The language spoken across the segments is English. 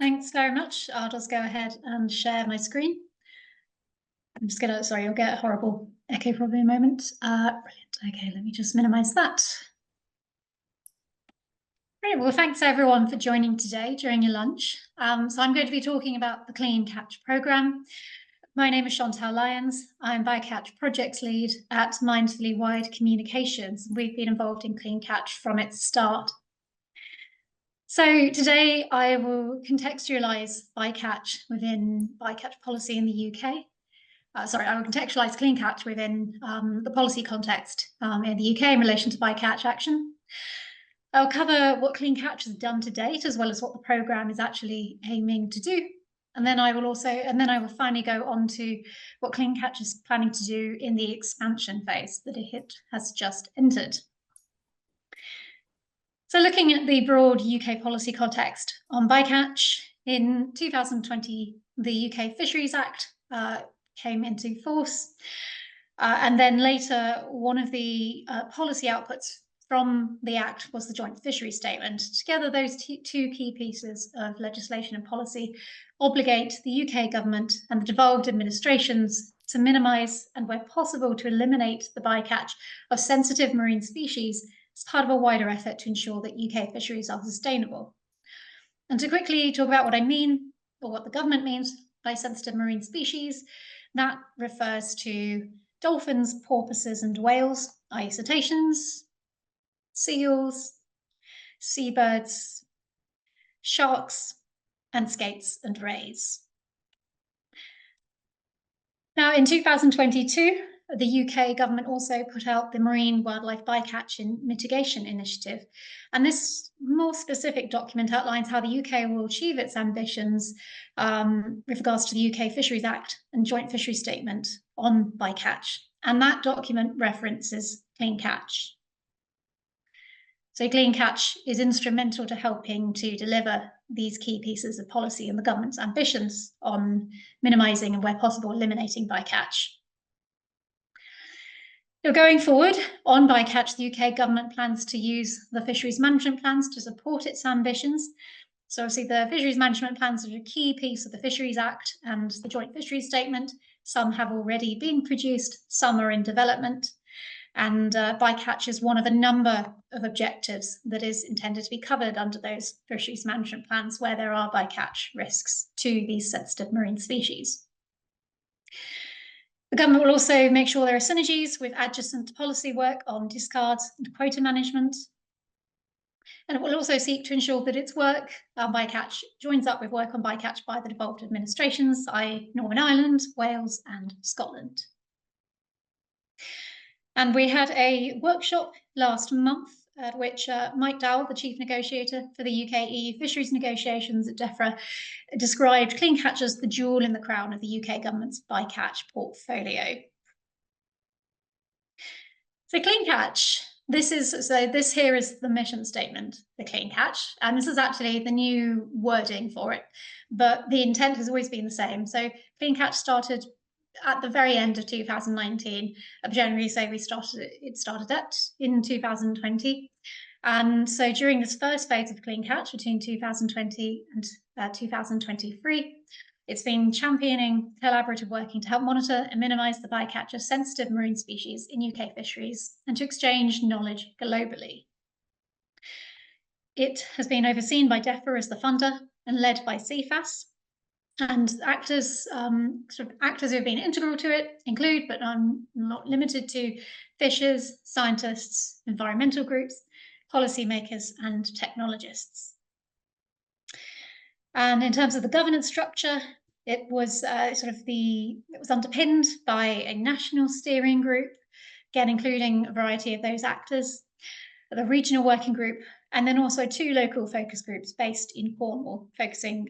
Thanks very much. I'll just go ahead and share my screen. I'm just gonna, sorry, you'll get a horrible echo probably in a moment. Brilliant. Okay, let me just minimize that. Great. Well, thanks everyone for joining today during your lunch. So I'm going to be talking about the Clean Catch programme. My name is Chantal Lyons. I'm Bycatch Projects Lead at Mindfully Wide Communications. We've been involved in Clean Catch from its start. So today I will contextualise Bycatch within Bycatch policy in the UK. I will contextualise Clean Catch within the policy context in the UK in relation to Bycatch action. I'll cover what Clean Catch has done to date, as well as what the programme is actually aiming to do. And then I will finally go on to what Clean Catch is planning to do in the expansion phase that it has just entered. So looking at the broad UK policy context on Bycatch, in 2020, the UK Fisheries Act came into force. And then later, one of the policy outputs from the Act was the Joint Fisheries Statement. Together, those two key pieces of legislation and policy obligate the UK government and the devolved administrations to minimise and, where possible, to eliminate the bycatch of sensitive marine species as part of a wider effort to ensure that UK fisheries are sustainable. And to quickly talk about what I mean, or what the government means by sensitive marine species, that refers to dolphins, porpoises, and whales, i.e. cetaceans, seals, seabirds, sharks, and skates and rays. Now, in 2022, the UK government also put out the Marine Wildlife Bycatch Mitigation Initiative. And this more specific document outlines how the UK will achieve its ambitions with regards to the UK Fisheries Act and Joint Fisheries Statement on bycatch. And that document references Clean Catch. So Clean Catch is instrumental to helping to deliver these key pieces of policy and the government's ambitions on minimising and, where possible, eliminating bycatch. Now, going forward, on bycatch, the UK government plans to use the fisheries management plans to support its ambitions. So obviously the fisheries management plans are a key piece of the Fisheries Act and the Joint Fisheries Statement. Some have already been produced, some are in development. And bycatch is one of a number of objectives that is intended to be covered under those fisheries management plans where there are bycatch risks to these sensitive marine species. The government will also make sure there are synergies with adjacent policy work on discards and quota management. And it will also seek to ensure that its work on bycatch joins up with work on bycatch by the devolved administrations, i.e. Northern Ireland, Wales, and Scotland. And we had a workshop last month at which Mike Dowell, the chief negotiator for the UK-EU fisheries negotiations at DEFRA, described Clean Catch as the jewel in the crown of the UK government's bycatch portfolio. So Clean Catch, this here is the mission statement for Clean Catch, and this is actually the new wording for it, but the intent has always been the same. So Clean Catch started at the very end of 2019. Generally, say it started in 2020. And so during this first phase of Clean Catch between 2020 and 2023, it's been championing collaborative working to help monitor and minimise the bycatch of sensitive marine species in UK fisheries and to exchange knowledge globally. It has been overseen by DEFRA as the funder and led by CFAS. And actors who have been integral to it include, but not limited to, fishers, scientists, environmental groups, policymakers, and technologists. And in terms of the governance structure, it was underpinned by a national steering group, again including a variety of those actors, the regional working group, and then also two local focus groups based in Cornwall, focusing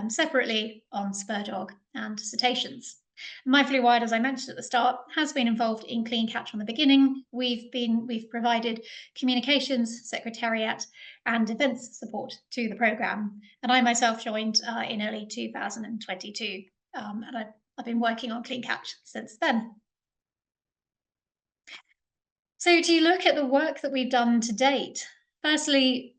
separately on spurdog and cetaceans. Mindfully Wide, as I mentioned at the start, has been involved in Clean Catch from the beginning. We've provided communications, secretariat, and events support to the programme. And I myself joined in early 2022, and I've been working on Clean Catch since then. So to look at the work that we've done to date, firstly,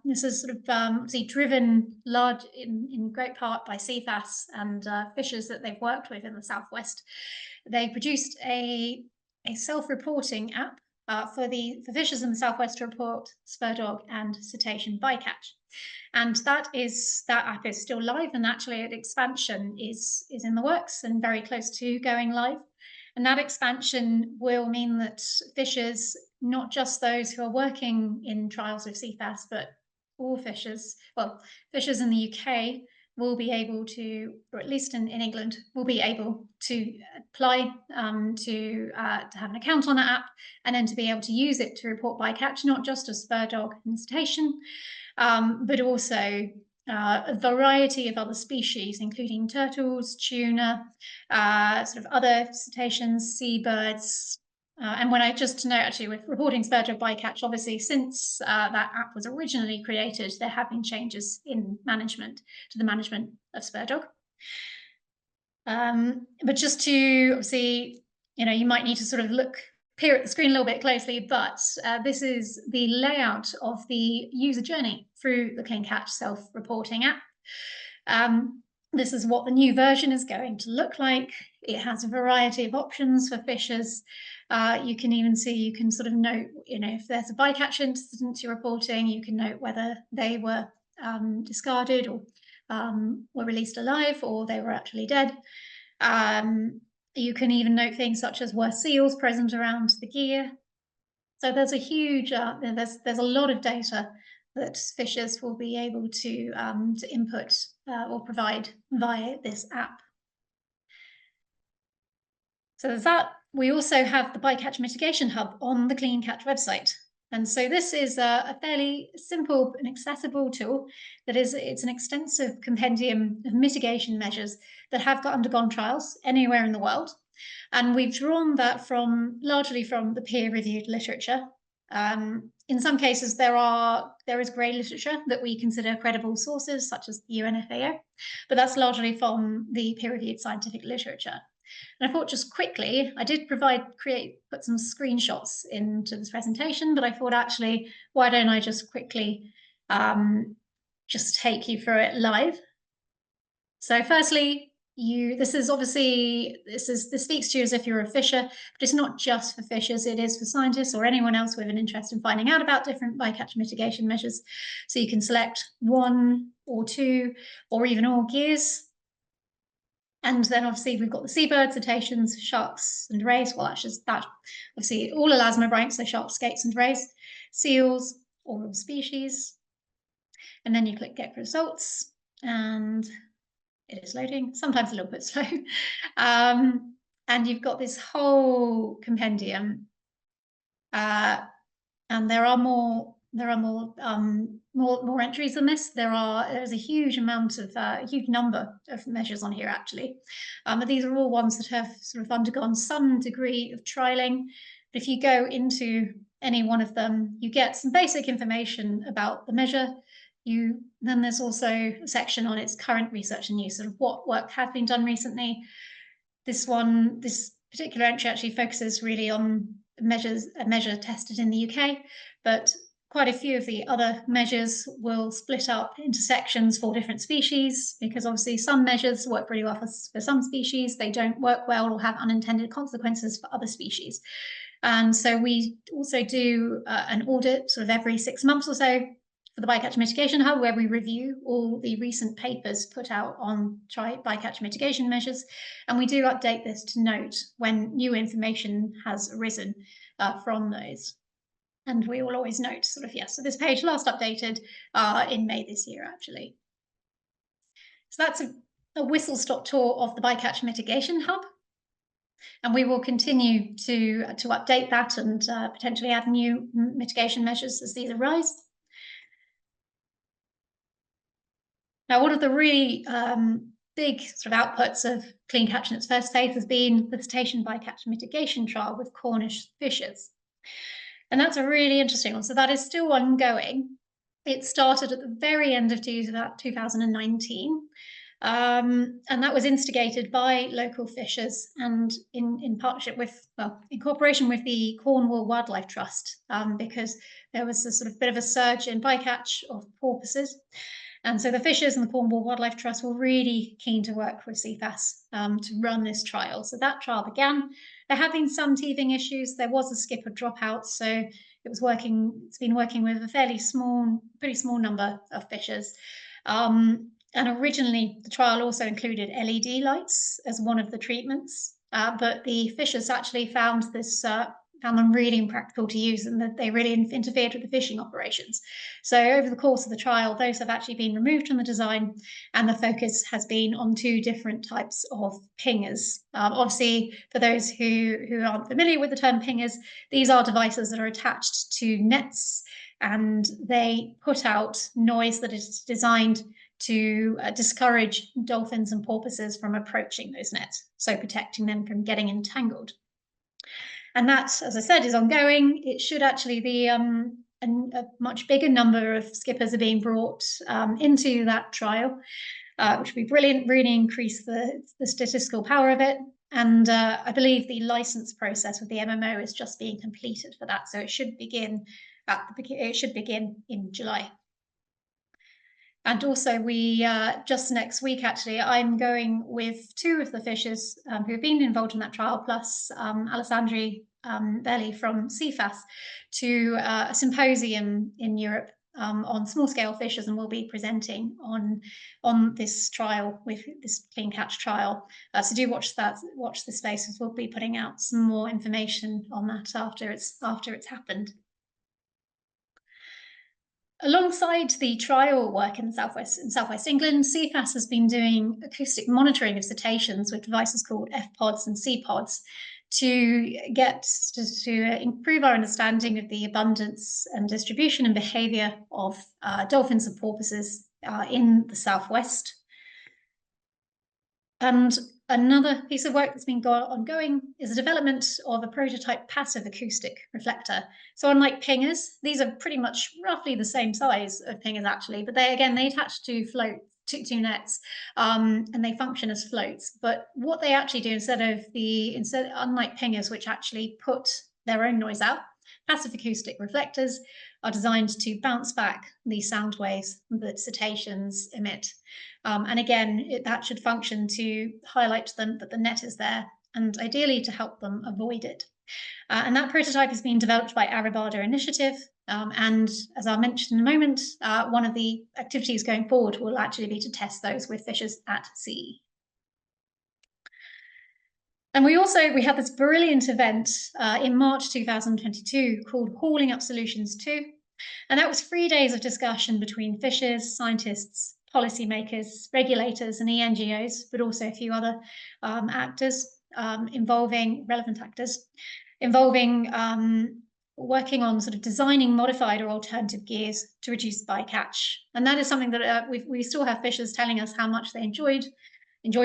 This is sort of obviously driven large in great part by CFAS and fishers that they've worked with in the southwest. They produced a self-reporting app for fishers in the southwest to report spur dog and cetacean bycatch. And that app is still live, and actually an expansion is in the works and very close to going live. And that expansion will mean that fishers, not just those who are working in trials with CFAS, but all fishers, well, fishers in the UK will be able to, or at least in England, will be able to apply to have an account on that app, and then to be able to use it to report bycatch, not just of spur dog and cetacean, but also a variety of other species, including turtles, tuna, sort of other cetaceans, seabirds. And when just to note, actually, with reporting spur dog bycatch, obviously, since that app was originally created, there have been changes in management to the management of spur dog. But just to obviously, you might need to sort of peer at the screen a little bit closely, but this is the layout of the user journey through the CleanCatch self-reporting app. This is what the new version is going to look like. It has a variety of options for fishers. You can even see, you can sort of note, if there's a bycatch incident you're reporting, you can note whether they were discarded or were released alive, or they were actually dead. You can even note things such as, were seals present around the gear? So there's a huge, there's a lot of data that fishers will be able to input or provide via this app. So there's that. We also have the Bycatch Mitigation Hub on the CleanCatch website. And so this is a fairly simple and accessible tool it's an extensive compendium of mitigation measures that have undergone trials anywhere in the world. And we've drawn that largely from the peer-reviewed literature. In some cases, there is grey literature that we consider credible sources, such as the UNFAO, but that's largely from the peer-reviewed scientific literature. And I thought just quickly, I did put some screenshots into this presentation, but I thought actually, why don't I just quickly just take you through it live? So firstly, this speaks to you as if you're a fisher, but it's not just for fishers, it is for scientists or anyone else with an interest in finding out about different bycatch mitigation measures. So you can select 1 or 2 or even all gears. And then obviously we've got the seabirds, cetaceans, sharks and rays. Well, actually that obviously all elasmobranchs, so sharks, skates and rays, seals, all species. And then you click get results and it is loading, sometimes a little bit slow. And you've got this whole compendium. And there are more entries than this. There's a huge number of measures on here actually. But these are all ones that have sort of undergone some degree of trialing. But if you go into any one of them, you get some basic information about the measure. Then there's also a section on its current research and use, sort of what work has been done recently. This particular entry actually focuses really on a measure tested in the UK, but quite a few of the other measures will split up into sections for different species, because obviously some measures work pretty well for some species, they don't work well or have unintended consequences for other species. And so we also do an audit sort of every 6 months or so for the Bycatch Mitigation Hub, where we review all the recent papers put out on bycatch mitigation measures. And we do update this to note when new information has arisen from those. And we will always note sort of, yes, so this page last updated in May this year, actually. So that's a whistle-stop tour of the Bycatch Mitigation Hub. And we will continue to update that and potentially add new mitigation measures as these arise. Now, one of the really big sort of outputs of CleanCatch in its first phase has been the cetacean bycatch mitigation trial with Cornish fishers. And that's a really interesting one. So that is still ongoing. It started at the very end of 2019. And that was instigated by local fishers and in partnership with, well, in cooperation with the Cornwall Wildlife Trust, because there was a sort of bit of a surge in bycatch of porpoises. And so the fishers and the Cornwall Wildlife Trust were really keen to work with CFAS to run this trial. So that trial began. There have been some teething issues. There was a skipper dropout, so it's been working with a pretty small number of fishers. And originally, the trial also included LED lights as one of the treatments, but the fishers actually found them really impractical to use, and that they really interfered with the fishing operations. So over the course of the trial, those have actually been removed from the design, and the focus has been on 2 different types of pingers. Obviously, for those who aren't familiar with the term pingers, these are devices that are attached to nets, and they put out noise that is designed to discourage dolphins and porpoises from approaching those nets, so protecting them from getting entangled. And that, as I said, is ongoing. It should actually be a much bigger number of skippers are being brought into that trial, which would be brilliant, really increase the statistical power of it. And I believe the license process with the MMO is just being completed for that, so it should begin in July. And also, we just next week, actually, I'm going with 2 of the fishers who have been involved in that trial, plus Alessandri Belli from CFAS, to a symposium in Europe on small-scale fishers, and we'll be presenting on this trial, with this clean catch trial. So do watch this space, as we'll be putting out some more information on that after it's happened. Alongside the trial work in Southwest England, CFAS has been doing acoustic monitoring of cetaceans with devices called F-pods and C-pods to improve our understanding of the abundance and distribution and behaviour of dolphins and porpoises in the Southwest. And another piece of work that's been ongoing is the development of a prototype passive acoustic reflector. So unlike pingers, these are pretty much roughly the same size of pingers, actually, but they attach to two nets, and they function as floats. But what they actually do, unlike pingers, which actually put their own noise out, passive acoustic reflectors are designed to bounce back the sound waves that cetaceans emit. And again, that should function to highlight to them that the net is there, and ideally to help them avoid it. And that prototype has been developed by Arabada Initiative. And as I'll mention in a moment, one of the activities going forward will actually be to test those with fishers at sea. And we had this brilliant event in March 2022 called Hauling Up Solutions 2. And that was 3 days of discussion between fishers, scientists, policymakers, regulators, and eNGOs, but also a few other relevant actors, involving working on sort of designing modified or alternative gears to reduce bycatch. And that is something that we still have fishers telling us how much they enjoyed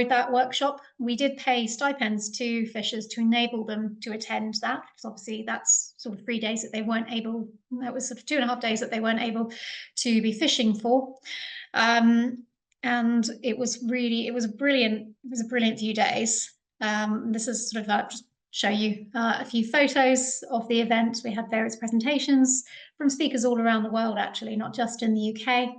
that workshop. We did pay stipends to fishers to enable them to attend that, because obviously that's sort of 3 days that they weren't able, that was sort of 2.5 days that they weren't able to be fishing for. And it was a brilliant few days. This is sort of just show you a few photos of the event. We had various presentations from speakers all around the world, actually, not just in the UK.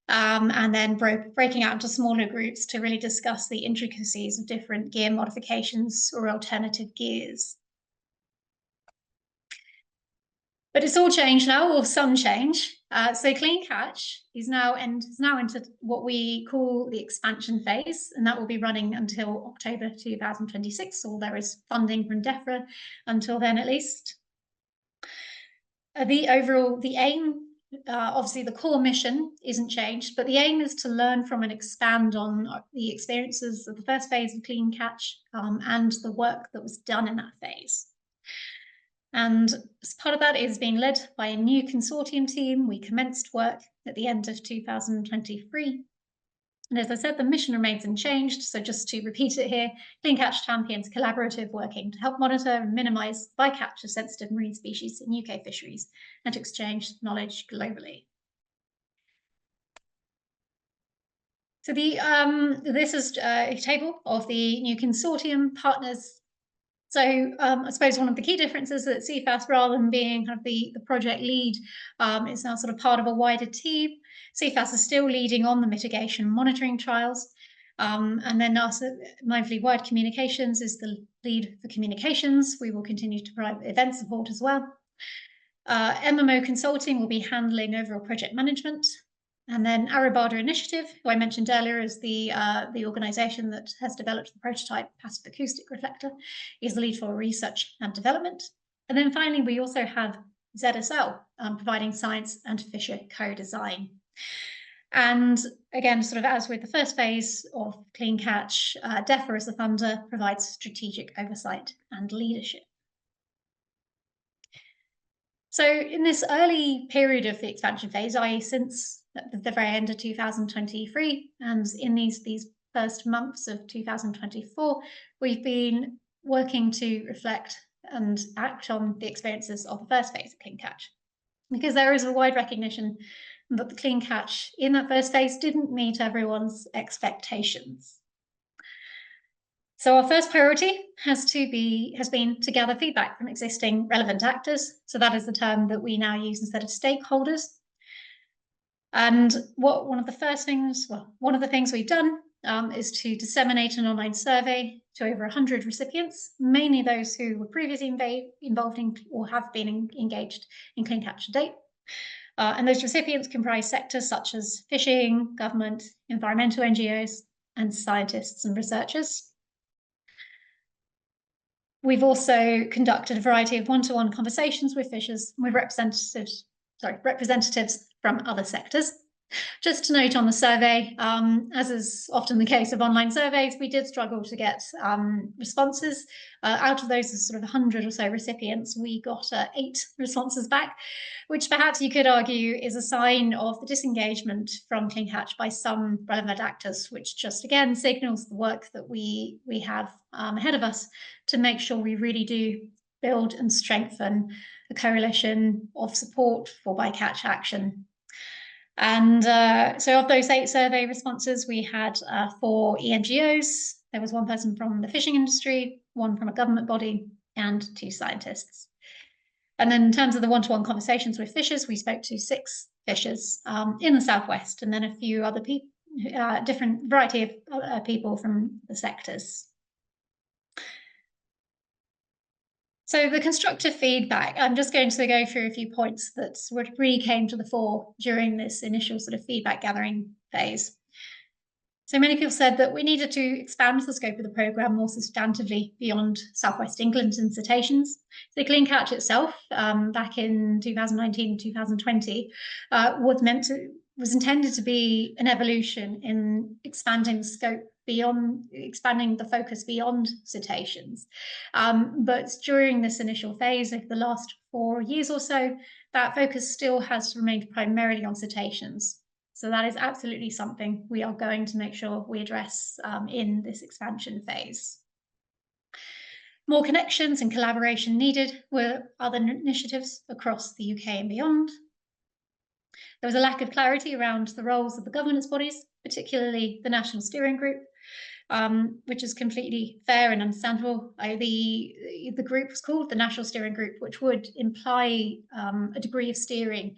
And then breaking out into smaller groups to really discuss the intricacies of different gear modifications or alternative gears. But it's all changed now, or some change. So Clean Catch is now into what we call the expansion phase, and that will be running until October 2026, or there is funding from DEFRA until then at least. The aim, obviously the core mission isn't changed, but the aim is to learn from and expand on the experiences of the first phase of Clean Catch and the work that was done in that phase. And as part of that is being led by a new consortium team. We commenced work at the end of 2023. And as I said, the mission remains unchanged. So just to repeat it here, Clean Catch champions collaborative working to help monitor and minimise bycatch of sensitive marine species in UK fisheries and to exchange knowledge globally. So this is a table of the new consortium partners. So I suppose one of the key differences is that CFAS, rather than being kind of the project lead, is now sort of part of a wider team. CFAS is still leading on the mitigation monitoring trials. And then also, Mindfully Wired Communications is the lead for communications. We will continue to provide event support as well. MMO Consulting will be handling overall project management. And then Arabada Initiative, who I mentioned earlier, is the organisation that has developed the prototype passive acoustic reflector, is the lead for research and development. And then finally, we also have ZSL, providing science and Fisher co-design. And again, sort of as with the first phase of Clean Catch, DEFRA as the funder provides strategic oversight and leadership. So in this early period of the expansion phase, i.e. since the very end of 2023, and in these first months of 2024, we've been working to reflect and act on the experiences of the first phase of Clean Catch, because there is a wide recognition that the Clean Catch in that first phase didn't meet everyone's expectations. So our first priority has been to gather feedback from existing relevant actors. So that is the term that we now use instead of stakeholders. And one of the things we've done is to disseminate an online survey to over 100 recipients, mainly those who were previously involved in or have been engaged in Clean Catch to date. And those recipients comprise sectors such as fishing, government, environmental NGOs, and scientists and researchers. We've also conducted a variety of one-to-one conversations with fishers, with representatives from other sectors. Just to note on the survey, as is often the case of online surveys, we did struggle to get responses. Out of those sort of 100 or so recipients, we got 8 responses back, which perhaps you could argue is a sign of the disengagement from Clean Catch by some relevant actors, which just again signals the work that we have ahead of us to make sure we really do build and strengthen a coalition of support for bycatch action. And so of those 8 survey responses, we had 4 eNGOs. There was 1 person from the fishing industry, 1 from a government body, and 2 scientists. And then in terms of the one-to-one conversations with fishers, we spoke to 6 fishers in the southwest, and then a few other people, different variety of people from the sectors. So the constructive feedback, I'm just going to go through a few points that really came to the fore during this initial sort of feedback gathering phase. So many people said that we needed to expand the scope of the programme more substantively beyond Southwest England and cetaceans. The Clean Catch itself, back in 2019 and 2020, was intended to be an evolution in expanding the scope beyond, expanding the focus beyond cetaceans. But during this initial phase of the last 4 years or so, that focus still has remained primarily on cetaceans. So that is absolutely something we are going to make sure we address in this expansion phase. More connections and collaboration needed were other initiatives across the UK and beyond. There was a lack of clarity around the roles of the governance bodies, particularly the National Steering Group, which is completely fair and understandable. The group was called the National Steering Group, which would imply a degree of steering.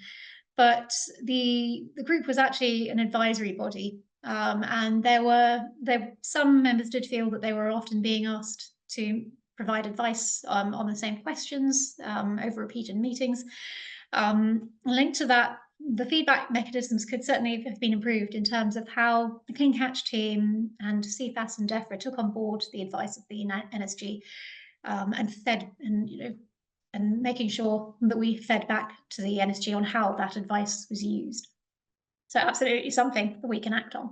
But the group was actually an advisory body, and some members did feel that they were often being asked to provide advice on the same questions over repeated meetings. Linked to that, the feedback mechanisms could certainly have been improved in terms of how the Clean Catch team and CFAS and DEFRA took on board the advice of the NSG and making sure that we fed back to the NSG on how that advice was used. So absolutely something that we can act on.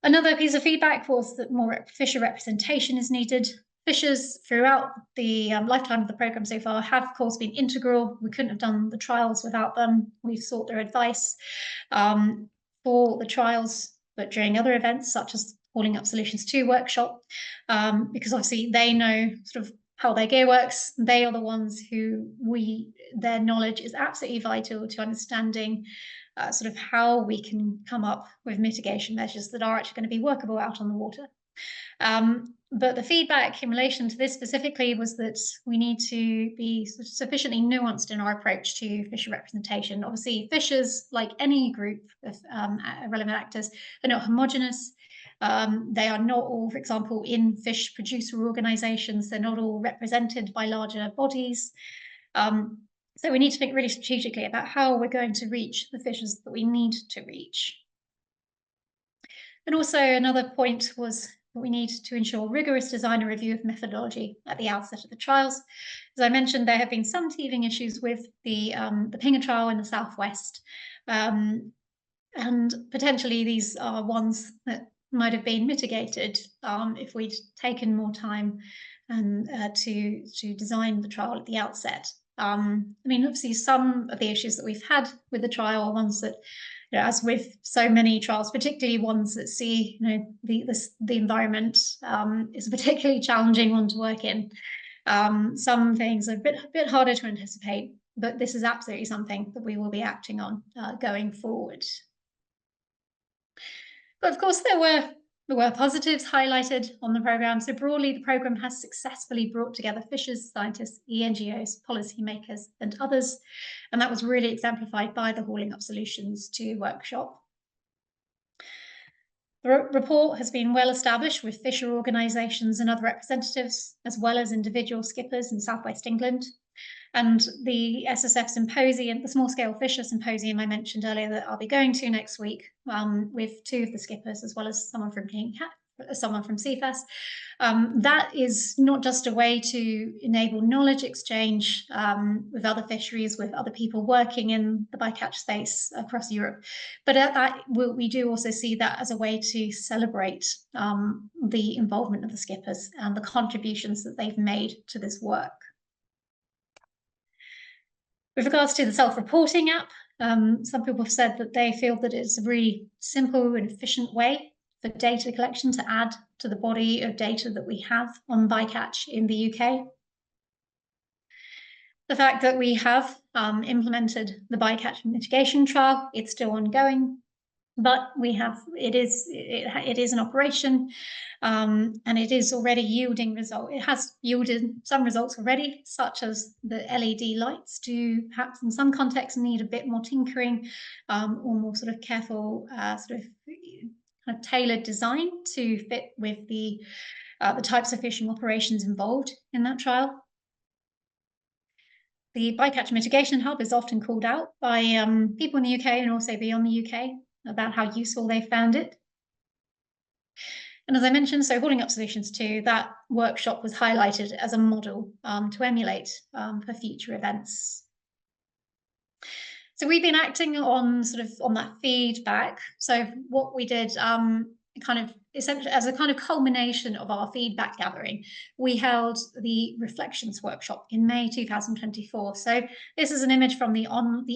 Another piece of feedback was that more fisher representation is needed. Fishers throughout the lifetime of the programme so far have, of course, been integral. We couldn't have done the trials without them. We've sought their advice for the trials, but during other events, such as Calling Up Solutions 2 workshop, because obviously they know sort of how their gear works. They are the ones who their knowledge is absolutely vital to understanding sort of how we can come up with mitigation measures that are actually going to be workable out on the water. But the feedback in relation to this specifically was that we need to be sufficiently nuanced in our approach to fisher representation. Obviously, fishers, like any group of relevant actors, are not homogenous. They are not all, for example, in fish producer organisations. They're not all represented by larger bodies. So we need to think really strategically about how we're going to reach the fishers that we need to reach. And also another point was that we need to ensure rigorous design and review of methodology at the outset of the trials. As I mentioned, there have been some teething issues with the Pinga trial in the southwest, and potentially these are ones that might have been mitigated if we'd taken more time and to design the trial at the outset. I mean, obviously, some of the issues that we've had with the trial are ones that, you know, as with so many trials, particularly ones that see, you know, the environment is a particularly challenging one to work in. Some things are a bit harder to anticipate, but this is absolutely something that we will be acting on going forward. But of course, there were positives highlighted on the programme. So broadly, the programme has successfully brought together fishers, scientists, eNGOs, policymakers, and others. And that was really exemplified by the Hauling Up Solutions 2 workshop. The report has been well established with fisher organisations and other representatives, as well as individual skippers in South West England. And the SSF symposium, the small scale fisher symposium I mentioned earlier that I'll be going to next week with 2 of the skippers, as well as someone from CFAS. That is not just a way to enable knowledge exchange with other fisheries, with other people working in the bycatch space across Europe, but we do also see that as a way to celebrate the involvement of the skippers and the contributions that they've made to this work. With regards to the self-reporting app, some people have said that they feel that it's a really simple and efficient way for data collection to add to the body of data that we have on bycatch in the UK. The fact that we have implemented the bycatch mitigation trial, it's still ongoing, but it is an operation, and it is already yielding results. It has yielded some results already, such as the LED lights do perhaps in some contexts need a bit more tinkering or more sort of careful, sort of kind of tailored design to fit with the types of fishing operations involved in that trial. The Bycatch Mitigation Hub is often called out by people in the UK and also beyond the UK about how useful they found it. And as I mentioned, so Hauling Up Solutions 2, that workshop was highlighted as a model to emulate for future events. So we've been acting on that feedback. So what we did kind of essentially as a kind of culmination of our feedback gathering, we held the Reflections workshop in May 2024. So this is an image from the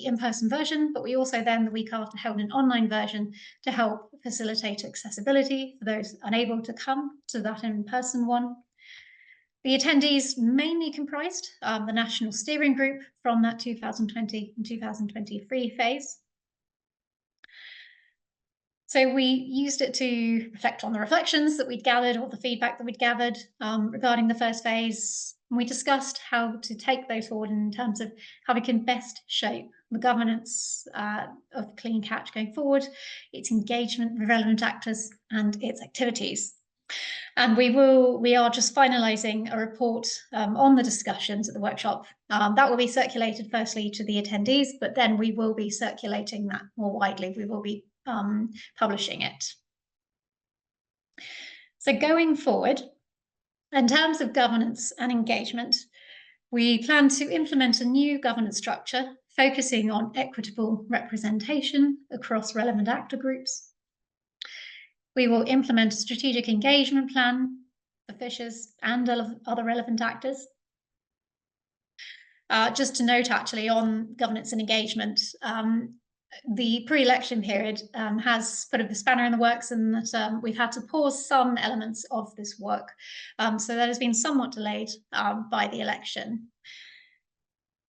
in-person version, but we also then the week after held an online version to help facilitate accessibility for those unable to come to that in-person one. The attendees mainly comprised the national steering group from that 2020 and 2023 phase. So we used it to reflect on the reflections that we'd gathered, or the feedback that we'd gathered regarding the first phase. And we discussed how to take those forward in terms of how we can best shape the governance of Clean Catch going forward, its engagement with relevant actors and its activities. And we are just finalising a report on the discussions at the workshop. That will be circulated firstly to the attendees, but then we will be circulating that more widely. We will be publishing it. So going forward, in terms of governance and engagement, we plan to implement a new governance structure focusing on equitable representation across relevant actor groups. We will implement a strategic engagement plan for fishers and other relevant actors. Just to note, actually, on governance and engagement, the pre-election period has put a spanner in the works, and that we've had to pause some elements of this work. So that has been somewhat delayed by the election.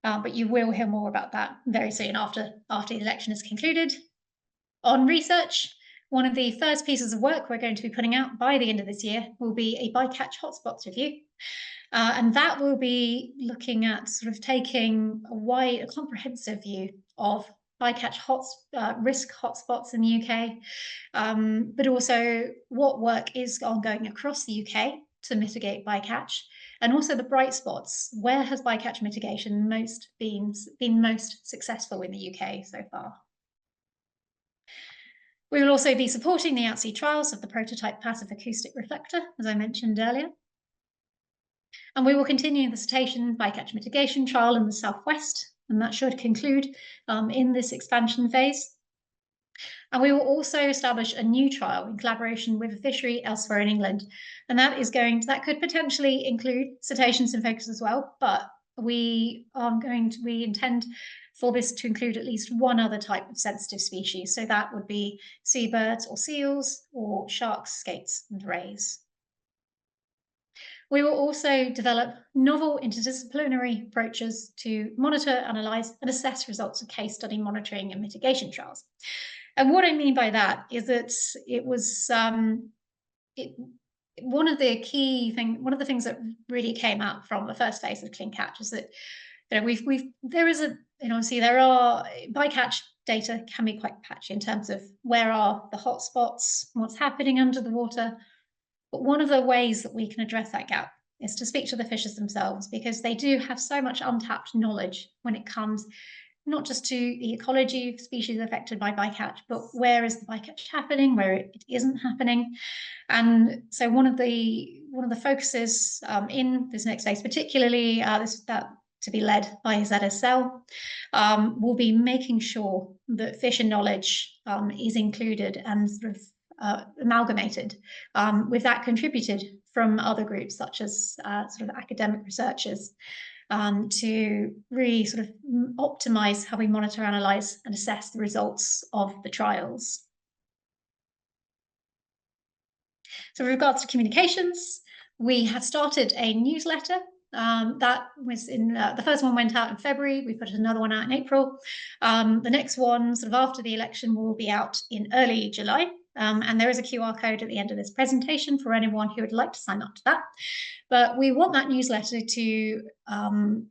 but you will hear more about that very soon after the election is concluded. On research, one of the first pieces of work we're going to be putting out by the end of this year will be a bycatch hotspots review. And that will be looking at sort of taking a comprehensive view of bycatch risk hotspots in the UK, but also what work is ongoing across the UK to mitigate bycatch, and also the bright spots. Where has bycatch mitigation been most successful in the UK so far? We will also be supporting the out-sea trials of the prototype passive acoustic reflector, as I mentioned earlier. And we will continue the cetacean bycatch mitigation trial in the southwest, and that should conclude in this expansion phase. And we will also establish a new trial in collaboration with a fishery elsewhere in England. And that could potentially include cetaceans in focus as well, but we intend for this to include at least one other type of sensitive species. So that would be seabirds or seals, or sharks, skates, and rays. We will also develop novel interdisciplinary approaches to monitor, analyse, and assess results of case study monitoring and mitigation trials. And what I mean by that is that one of the things that really came out from the first phase of Clean Catch is that bycatch data can be quite patchy in terms of where are the hotspots, what's happening under the water. But one of the ways that we can address that gap is to speak to the fishers themselves, because they do have so much untapped knowledge when it comes not just to the ecology of species affected by bycatch, but where is the bycatch happening, where it isn't happening. And so one of the focuses in this next phase, particularly that to be led by ZSL, will be making sure that fisher knowledge is included and sort of amalgamated with that contributed from other groups, such as sort of academic researchers, to really sort of optimize how we monitor, analyze, and assess the results of the trials. So with regards to communications, we have started a newsletter. That was the first one went out in February. We put another one out in April. The next one, sort of after the election, will be out in early July. And there is a QR code at the end of this presentation for anyone who would like to sign up to that. But we want that newsletter to,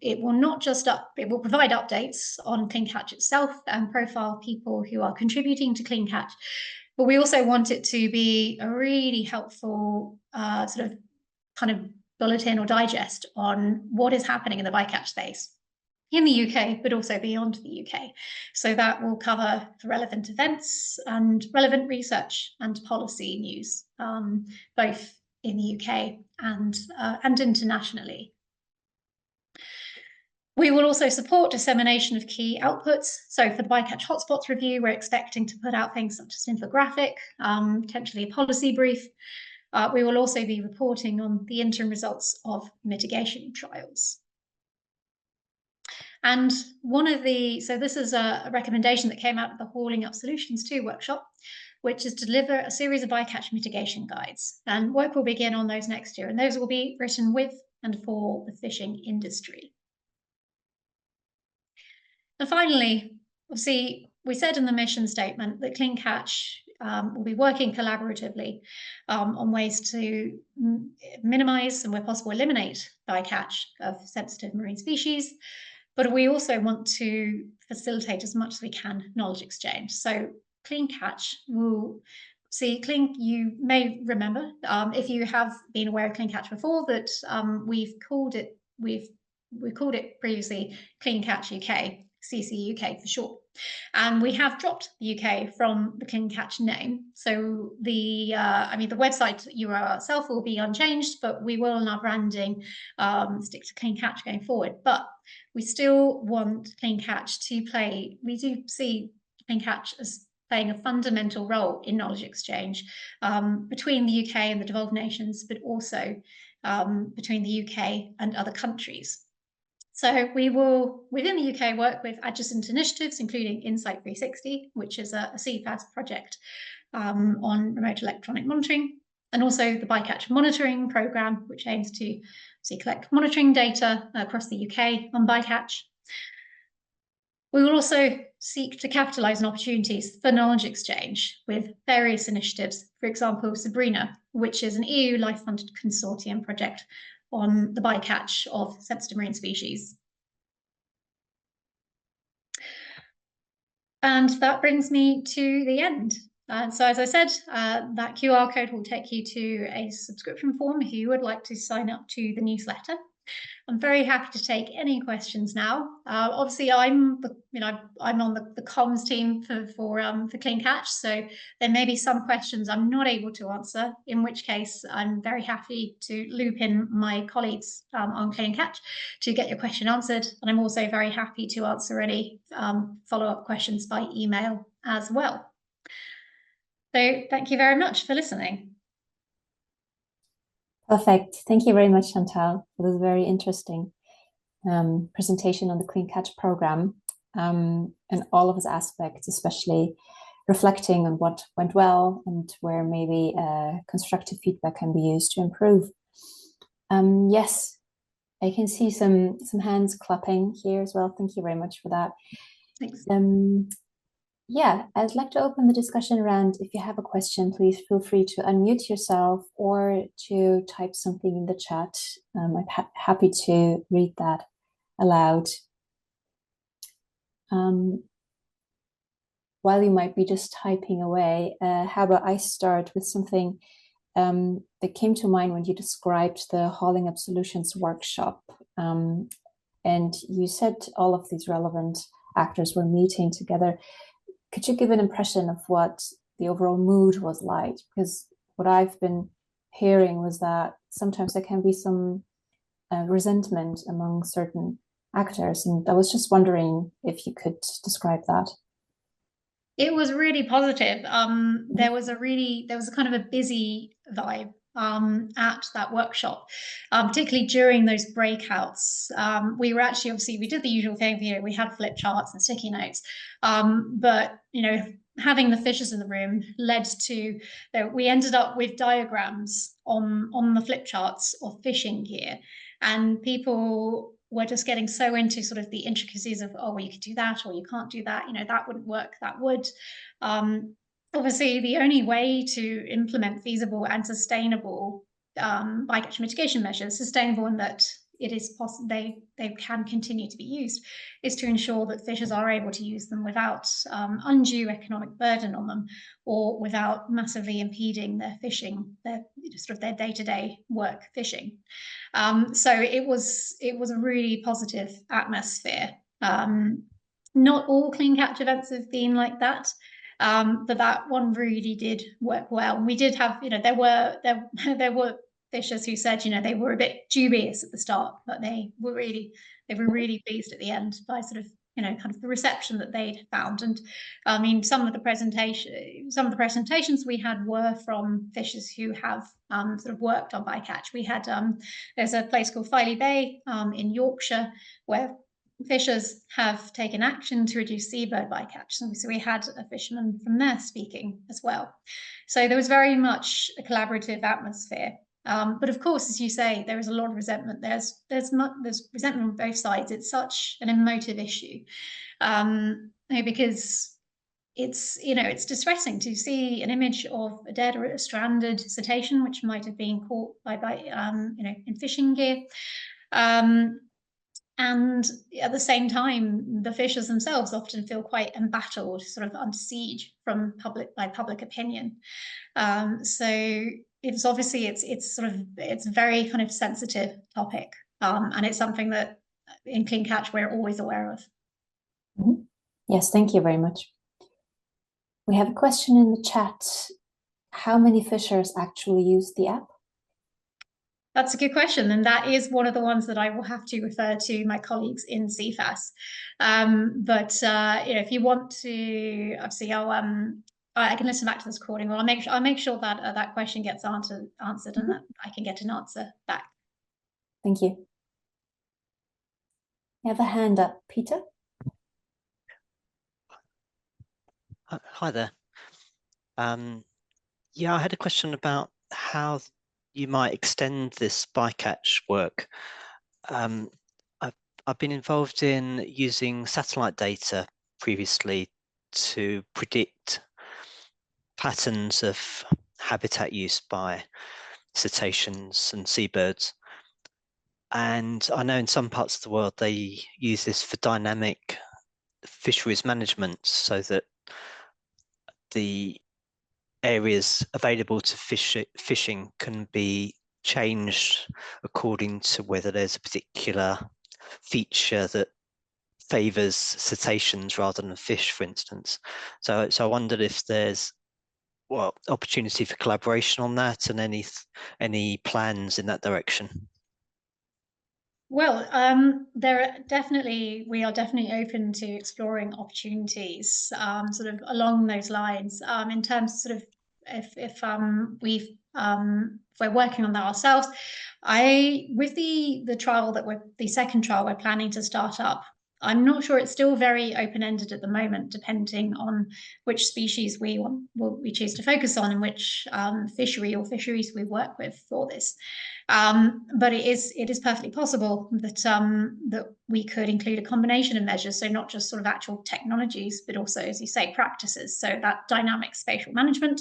it will provide updates on Clean Catch itself and profile people who are contributing to Clean Catch. But we also want it to be a really helpful sort of kind of bulletin or digest on what is happening in the bycatch space in the UK, but also beyond the UK. So that will cover relevant events and relevant research and policy news, both in the UK and internationally. We will also support dissemination of key outputs. So for the bycatch hotspots review, we're expecting to put out things such as an infographic, potentially a policy brief. We will also be reporting on the interim results of mitigation trials. And so this is a recommendation that came out of the Hauling Up Solutions 2 workshop, which is to deliver a series of bycatch mitigation guides. And work will begin on those next year, and those will be written with and for the fishing industry. And finally, obviously, we said in the mission statement that Clean Catch will be working collaboratively on ways to minimise and, where possible, eliminate bycatch of sensitive marine species. But we also want to facilitate as much as we can knowledge exchange. So Clean Catch will you may remember, if you have been aware of Clean Catch before, that we've called it previously Clean Catch UK, CC UK for short. And we have dropped the UK from the Clean Catch name. So the website URL itself will be unchanged, but we will in our branding stick to Clean Catch going forward. But we still want Clean Catch to play, we do see Clean Catch as playing a fundamental role in knowledge exchange between the UK and the devolved nations, but also between the UK and other countries. So we will, within the UK, work with adjacent initiatives, including Insight 360, which is a CFAS project on remote electronic monitoring, and also the Bycatch monitoring programme, which aims to collect monitoring data across the UK on bycatch. We will also seek to capitalise on opportunities for knowledge exchange with various initiatives, for example, Sabrina, which is an EU life-funded consortium project on the bycatch of sensitive marine species. And that brings me to the end. So as I said, that QR code will take you to a subscription form if you would like to sign up to the newsletter. I'm very happy to take any questions now. Obviously, I'm on the comms team for Clean Catch, so there may be some questions I'm not able to answer. In which case, I'm very happy to loop in my colleagues on Clean Catch to get your question answered. And I'm also very happy to answer any follow-up questions by email as well. So thank you very much for listening. Perfect. Thank you very much, Chantal, for this very interesting presentation on the Clean Catch program and all of its aspects, especially reflecting on what went well and where maybe constructive feedback can be used to improve. Yes, I can see some hands clapping here as well. Thank you very much for that. Thanks. Yeah, I'd like to open the discussion around. If you have a question, please feel free to unmute yourself or to type something in the chat. I'm happy to read that aloud. While you might be just typing away, how about I start with something that came to mind when you described the Hauling Up Solutions workshop. And you said all of these relevant actors were meeting together. Could you give an impression of what the overall mood was like? Because what I've been hearing was that sometimes there can be some resentment among certain actors. And I was just wondering if you could describe that. It was really positive. There was a kind of a busy vibe at that workshop, particularly during those breakouts. We were actually, obviously, we did the usual thing. We had flip charts and sticky notes, but having the fishers in the room led to that we ended up with diagrams on the flip charts of fishing gear, and people were just getting so into sort of the intricacies of, oh, well, you could do that or you can't do that, that wouldn't work, that would. Obviously, the only way to implement feasible and sustainable bycatch mitigation measures, sustainable in that it is possible they can continue to be used, is to ensure that fishers are able to use them without undue economic burden on them or without massively impeding their fishing, their day-to-day work fishing. So it was a really positive atmosphere. Not all Clean Catch events have been like that. But that one really did work well. We did have, there were fishers who said, they were a bit dubious at the start, but they were really pleased at the end by sort of, kind of the reception that they'd found. And I mean, some of the presentations we had were from fishers who have sort of worked on bycatch. We had, there's a place called Filey Bay in Yorkshire where fishers have taken action to reduce seabird bycatch. So we had a fisherman from there speaking as well. So there was very much a collaborative atmosphere. But of course, as you say, there is a lot of resentment. There's resentment on both sides. It's such an emotive issue because it's distressing to see an image of a dead or a stranded cetacean, which might have been caught by in fishing gear. And at the same time, the fishers themselves often feel quite embattled, sort of under siege from public opinion. So it's obviously it's a very kind of sensitive topic, and it's something that in Clean Catch we're always aware of. Mm-hmm. Yes, thank you very much. We have a question in the chat. How many fishers actually use the app? That's a good question, and that is one of the ones that I will have to refer to my colleagues in CFAS. But if you want to, obviously, I can listen back to this recording. Well, I'll make sure that that question gets answered, and that I can get an answer back. Thank you. You have a hand up, Peter. Hi there. Yeah, I had a question about how you might extend this bycatch work. I've I've been involved in using satellite data previously to predict patterns of habitat use by cetaceans and seabirds. And I know in some parts of the world they use this for dynamic fisheries management, so that the areas available to fishing can be changed according to whether there's a particular feature that favours cetaceans rather than fish, for instance. So I wondered if there's opportunity for collaboration on that, and any plans in that direction. Well, we are definitely open to exploring opportunities, sort of along those lines. In terms of sort of if we're working on that ourselves, with the trial the second trial we're planning to start up, I'm not sure, it's still very open-ended at the moment, depending on which species we choose to focus on and which fishery or fisheries we work with for this. But it is perfectly possible that that we could include a combination of measures, so not just sort of actual technologies, but also, as you say, practices. So that dynamic spatial management.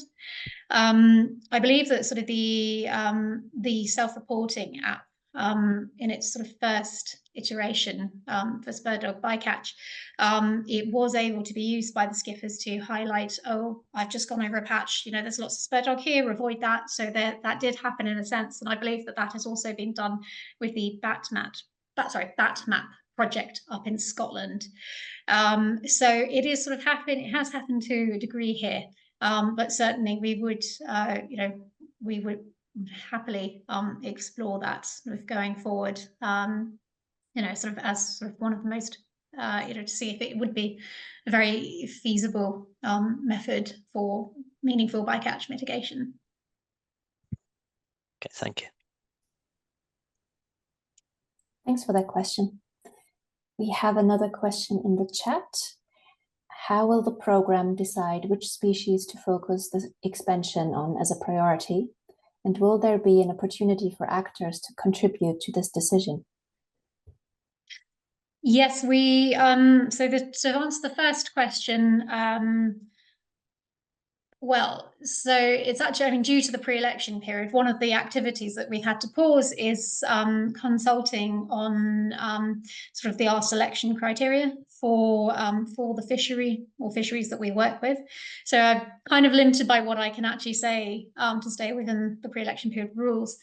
I believe that sort of the self-reporting app, in its sort of first iteration for spur dog bycatch, it was able to be used by the skippers to highlight, oh, I've just gone over a patch, you know, there's lots of spur dog here, avoid that. So that did happen in a sense, and I believe that has also been done with the BatMap project up in Scotland. So it is sort of happened. It has happened to a degree here, but certainly we would, we would happily explore that sort of going forward. Sort of as sort of one of the most, to see if it would be a very feasible method for meaningful bycatch mitigation. Okay, thank you. Thanks for that question. We have another question in the chat. How will the program decide which species to focus the expansion on as a priority? And will there be an opportunity for actors to contribute to this decision? Yes, we to answer the first question, well, so it's actually, I mean, due to the pre-election period, one of the activities that we had to pause is consulting on sort of our selection criteria for the fisheries that we work with. So I'm kind of limited by what I can actually say to stay within the pre-election period rules.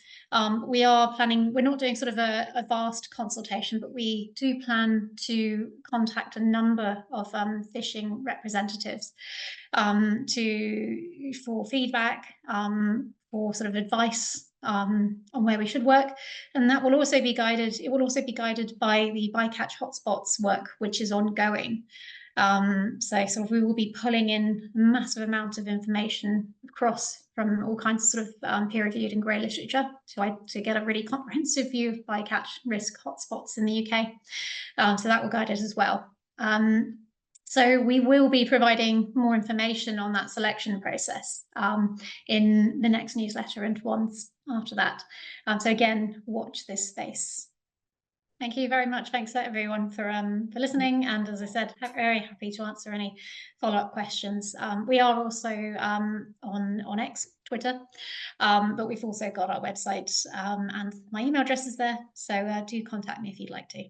We are planning, we're not doing sort of a vast consultation, but we do plan to contact a number of fishing representatives for feedback, for sort of advice on where we should work, and that will also be guided. It will also be guided by the bycatch hotspots work, which is ongoing. So sort of we will be pulling in a massive amount of information across from all kinds of sort of peer-reviewed and grey literature to get a really comprehensive view of bycatch risk hotspots in the UK. So that will guide us as well. So we will be providing more information on that selection process in the next newsletter and ones after that. So again, watch this space. Thank you very much. Thanks to everyone for listening. And as I said, very happy to answer any follow-up questions. We are also on X, Twitter, but we've also got our website and my email address is there. So do contact me if you'd like to.